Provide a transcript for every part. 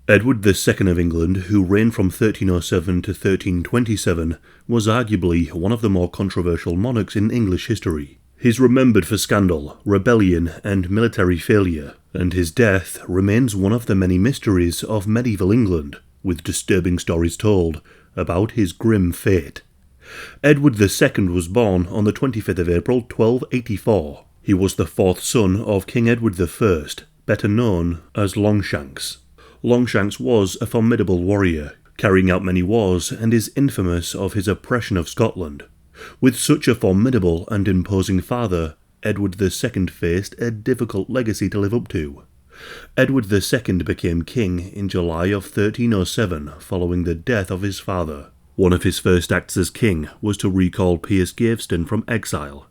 Edward II of England, who reigned from 1307 to 1327, was arguably one of the more controversial monarchs in English history. He's remembered for scandal, rebellion, and military failure, and his death remains one of the many mysteries of medieval England, with disturbing stories told about his grim fate. Edward II was born on the 25th of April 1284. He was the fourth son of King Edward I, better known as Longshanks. Longshanks was a formidable warrior, carrying out many wars, and is infamous of his oppression of Scotland. With such a formidable and imposing father, Edward II faced a difficult legacy to live up to. Edward II became king in July of 1307 following the death of his father. One of his first acts as king was to recall Piers Gaveston from exile.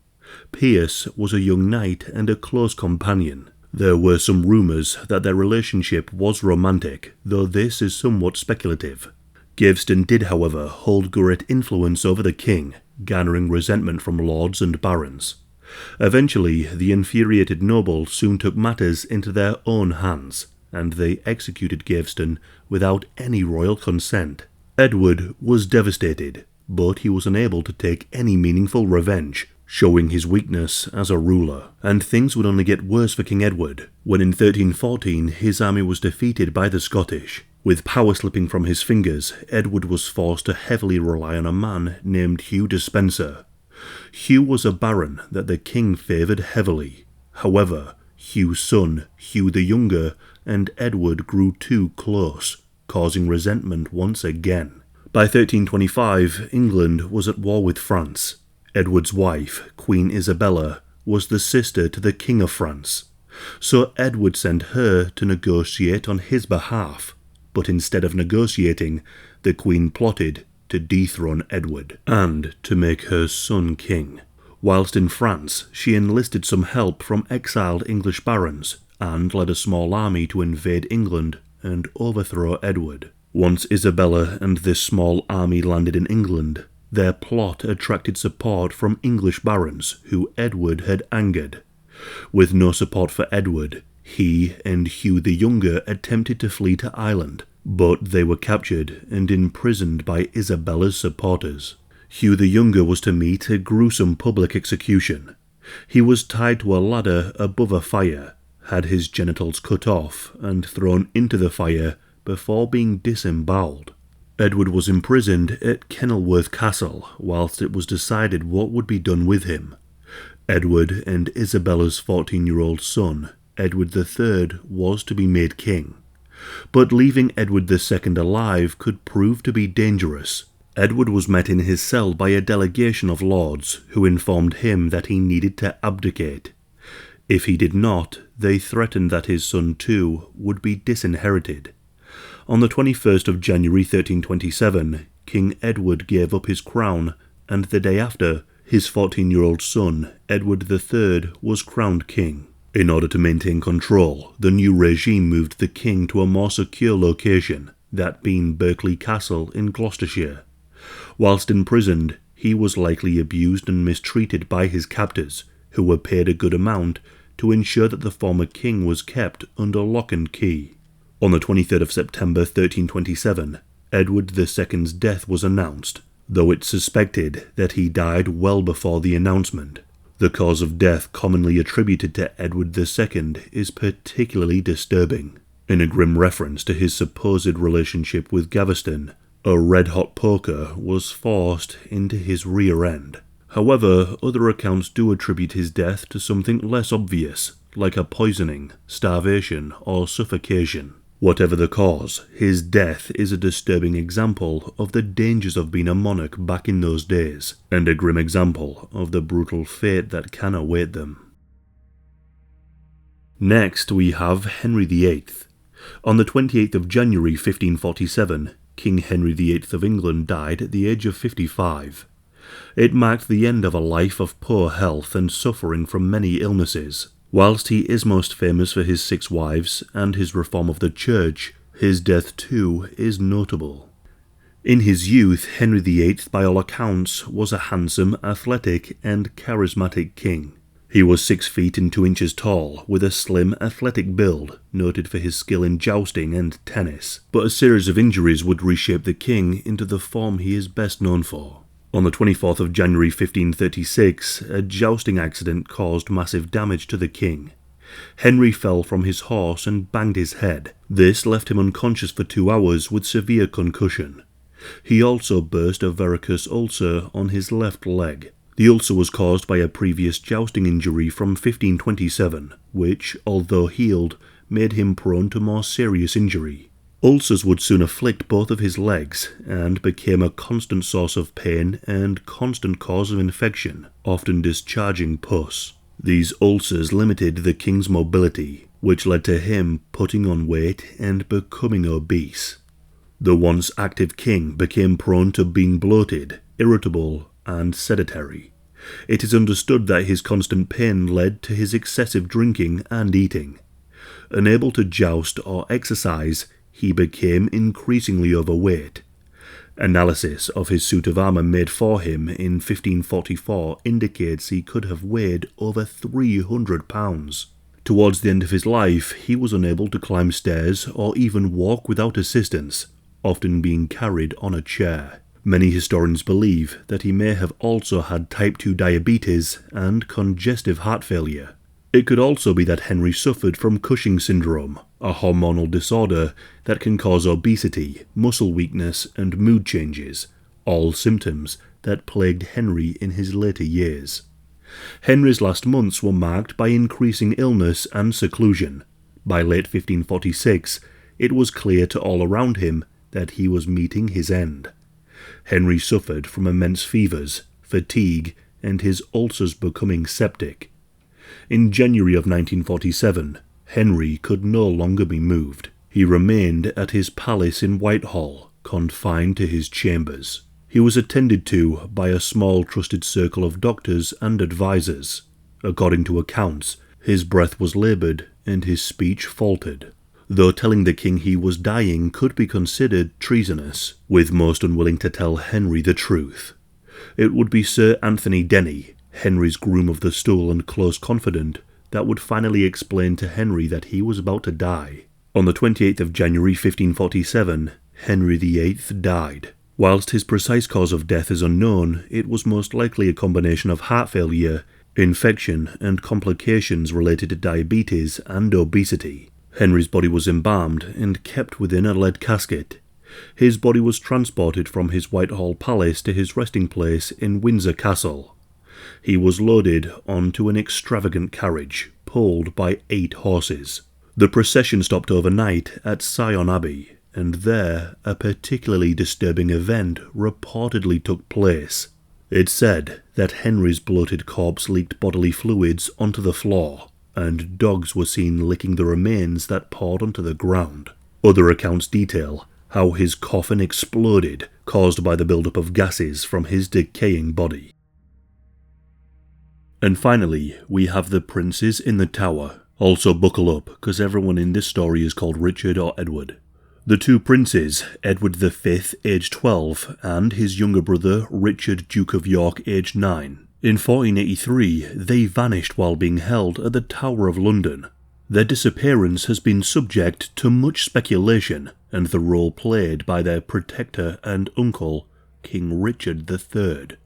Piers was a young knight and a close companion. There were some rumours that their relationship was romantic, though this is somewhat speculative. Gaveston did, however, hold great influence over the king, garnering resentment from lords and barons. Eventually, the infuriated nobles soon took matters into their own hands, and they executed Gaveston without any royal consent. Edward was devastated, but he was unable to take any meaningful revenge, showing his weakness as a ruler, and things would only get worse for King Edward, when in 1314 his army was defeated by the Scottish. With power slipping from his fingers, Edward was forced to heavily rely on a man named Hugh Despencer. Hugh was a baron that the king favoured heavily. However, Hugh's son, Hugh the Younger, and Edward grew too close, causing resentment once again. By 1325, England was at war with France. Edward's wife, Queen Isabella, was the sister to the King of France. So Edward sent her to negotiate on his behalf, but instead of negotiating, the Queen plotted to dethrone Edward and to make her son king. Whilst in France, she enlisted some help from exiled English barons and led a small army to invade England and overthrow Edward. Once Isabella and this small army landed in England, their plot attracted support from English barons who Edward had angered. With no support for Edward, he and Hugh the Younger attempted to flee to Ireland, but they were captured and imprisoned by Isabella's supporters. Hugh the Younger was to meet a gruesome public execution. He was tied to a ladder above a fire, had his genitals cut off and thrown into the fire before being disemboweled. Edward was imprisoned at Kenilworth Castle whilst it was decided what would be done with him. Edward and Isabella's 14-year-old son, Edward III, was to be made king. But leaving Edward II alive could prove to be dangerous. Edward was met in his cell by a delegation of lords who informed him that he needed to abdicate. If he did not, they threatened that his son too would be disinherited. On the 21st of January 1327, King Edward gave up his crown, and the day after, his 14-year-old son, Edward III, was crowned king. In order to maintain control, the new regime moved the king to a more secure location, that being Berkeley Castle in Gloucestershire. Whilst imprisoned, he was likely abused and mistreated by his captors, who were paid a good amount to ensure that the former king was kept under lock and key. On the 23rd of September 1327, Edward II's death was announced, though it's suspected that he died well before the announcement. The cause of death commonly attributed to Edward II is particularly disturbing. In a grim reference to his supposed relationship with Gaveston, a red-hot poker was forced into his rear end. However, other accounts do attribute his death to something less obvious, like a poisoning, starvation, or suffocation. Whatever the cause, his death is a disturbing example of the dangers of being a monarch back in those days, and a grim example of the brutal fate that can await them. Next we have Henry VIII. On the 28th of January 1547, King Henry VIII of England died at the age of 55. It marked the end of a life of poor health and suffering from many illnesses. Whilst he is most famous for his 6 wives and his reform of the church, his death too is notable. In his youth, Henry VIII, by all accounts, was a handsome, athletic, and charismatic king. He was 6 feet and 2 inches tall, with a slim, athletic build, noted for his skill in jousting and tennis, but a series of injuries would reshape the king into the form he is best known for. On the 24th of January 1536, a jousting accident caused massive damage to the king. Henry fell from his horse and banged his head. This left him unconscious for 2 hours with severe concussion. He also burst a varicose ulcer on his left leg. The ulcer was caused by a previous jousting injury from 1527, which, although healed, made him prone to more serious injury. Ulcers would soon afflict both of his legs, and became a constant source of pain and constant cause of infection, often discharging pus. These ulcers limited the king's mobility, which led to him putting on weight and becoming obese. The once active king became prone to being bloated, irritable, and sedentary. It is understood that his constant pain led to his excessive drinking and eating. Unable to joust or exercise, he became increasingly overweight. Analysis of his suit of armour made for him in 1544 indicates he could have weighed over 300 pounds. Towards the end of his life, he was unable to climb stairs or even walk without assistance, often being carried on a chair. Many historians believe that he may have also had type 2 diabetes and congestive heart failure. It could also be that Henry suffered from Cushing syndrome, a hormonal disorder that can cause obesity, muscle weakness, and mood changes, all symptoms that plagued Henry in his later years. Henry's last months were marked by increasing illness and seclusion. By late 1546, it was clear to all around him that he was meeting his end. Henry suffered from immense fevers, fatigue, and his ulcers becoming septic. In January of 1947, Henry could no longer be moved. He remained at his palace in Whitehall, confined to his chambers. He was attended to by a small trusted circle of doctors and advisers. According to accounts, his breath was laboured and his speech faltered, though telling the king he was dying could be considered treasonous, with most unwilling to tell Henry the truth. It would be Sir Anthony Denny, Henry's groom of the stool and close confidant, that would finally explain to Henry that he was about to die. On the 28th of January 1547, Henry VIII died. Whilst his precise cause of death is unknown, it was most likely a combination of heart failure, infection, and complications related to diabetes and obesity. Henry's body was embalmed and kept within a lead casket. His body was transported from his Whitehall palace to his resting place in Windsor Castle. He was loaded onto an extravagant carriage, pulled by 8 horses. The procession stopped overnight at Sion Abbey, and there a particularly disturbing event reportedly took place. It's said that Henry's bloated corpse leaked bodily fluids onto the floor, and dogs were seen licking the remains that poured onto the ground. Other accounts detail how his coffin exploded, caused by the buildup of gases from his decaying body. And finally, we have the princes in the Tower. Also buckle up, because everyone in this story is called Richard or Edward. The 2 princes, Edward V, aged 12, and his younger brother, Richard, Duke of York, aged 9. In 1483, they vanished while being held at the Tower of London. Their disappearance has been subject to much speculation, and the role played by their protector and uncle, King Richard III.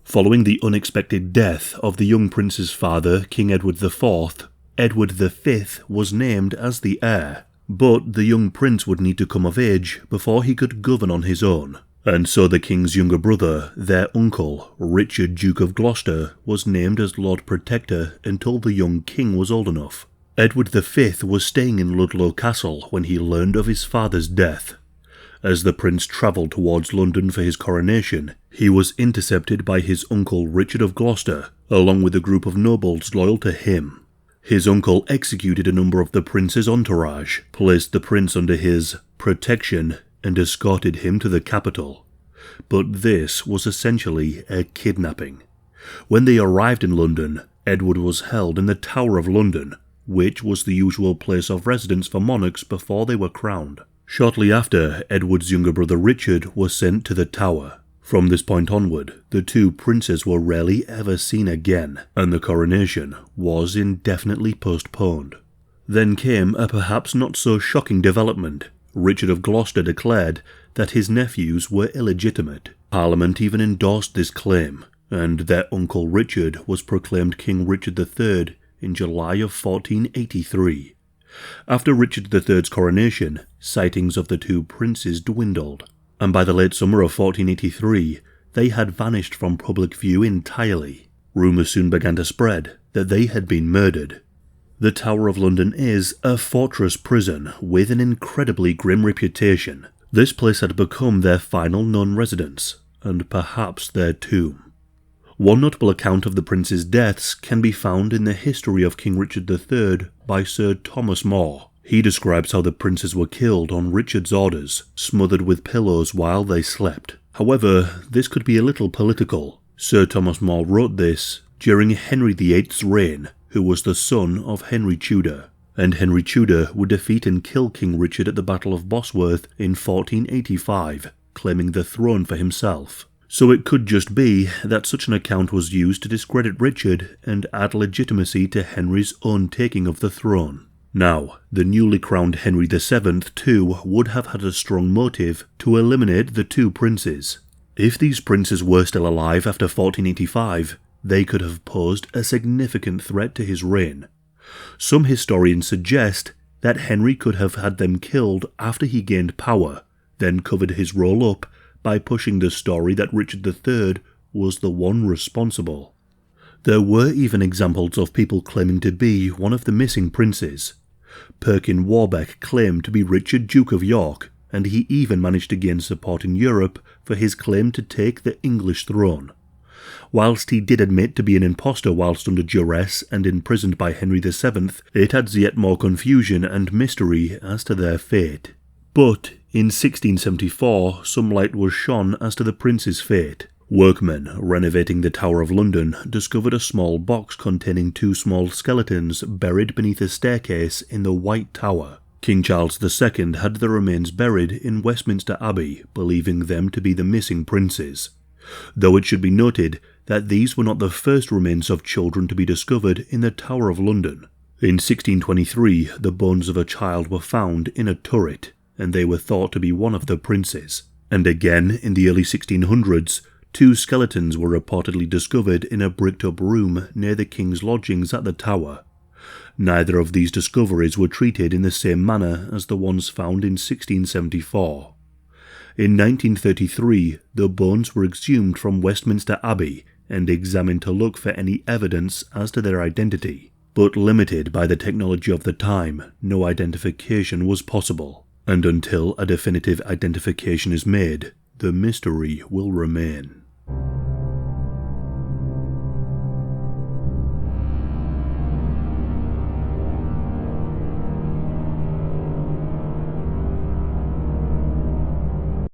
Following the unexpected death of the young prince's father, King Edward IV, Edward V was named as the heir, but the young prince would need to come of age before he could govern on his own, and so the king's younger brother, their uncle, Richard, Duke of Gloucester, was named as Lord Protector until the young king was old enough. Edward V was staying in Ludlow Castle when he learned of his father's death. As the prince travelled towards London for his coronation, he was intercepted by his uncle Richard of Gloucester, along with a group of nobles loyal to him. His uncle executed a number of the prince's entourage, placed the prince under his protection, and escorted him to the capital. But this was essentially a kidnapping. When they arrived in London, Edward was held in the Tower of London, which was the usual place of residence for monarchs before they were crowned. Shortly after, Edward's younger brother Richard was sent to the Tower. From this point onward, the two princes were rarely ever seen again, and the coronation was indefinitely postponed. Then came a perhaps not so shocking development. Richard of Gloucester declared that his nephews were illegitimate. Parliament even endorsed this claim, and their uncle Richard was proclaimed King Richard III in July of 1483. After Richard III's coronation, sightings of the two princes dwindled, and by the late summer of 1483, they had vanished from public view entirely. Rumours soon began to spread that they had been murdered. The Tower of London is a fortress prison with an incredibly grim reputation. This place had become their final known residence, and perhaps their tomb. One notable account of the princes' deaths can be found in the History of King Richard III by Sir Thomas More. He describes how the princes were killed on Richard's orders, smothered with pillows while they slept. However, this could be a little political. Sir Thomas More wrote this during Henry VIII's reign, who was the son of Henry Tudor, and Henry Tudor would defeat and kill King Richard at the Battle of Bosworth in 1485, claiming the throne for himself. So it could just be that such an account was used to discredit Richard and add legitimacy to Henry's own taking of the throne. Now, the newly crowned Henry VII too would have had a strong motive to eliminate the two princes. If these princes were still alive after 1485, they could have posed a significant threat to his reign. Some historians suggest that Henry could have had them killed after he gained power, then covered his role up by pushing the story that Richard III was the one responsible. There were even examples of people claiming to be one of the missing princes. Perkin Warbeck claimed to be Richard, Duke of York, and he even managed to gain support in Europe for his claim to take the English throne. Whilst he did admit to be an impostor whilst under duress and imprisoned by Henry VII, it adds yet more confusion and mystery as to their fate. But in 1674, some light was shone as to the prince's fate. Workmen renovating the Tower of London discovered a small box containing two small skeletons buried beneath a staircase in the White Tower. King Charles II had the remains buried in Westminster Abbey, believing them to be the missing princes. Though it should be noted that these were not the first remains of children to be discovered in the Tower of London. In 1623, the bones of a child were found in a turret, and they were thought to be one of the princes. And again, in the early 1600s, two skeletons were reportedly discovered in a bricked-up room near the king's lodgings at the Tower. Neither of these discoveries were treated in the same manner as the ones found in 1674. In 1933, the bones were exhumed from Westminster Abbey and examined to look for any evidence as to their identity. But limited by the technology of the time, no identification was possible. And until a definitive identification is made, the mystery will remain.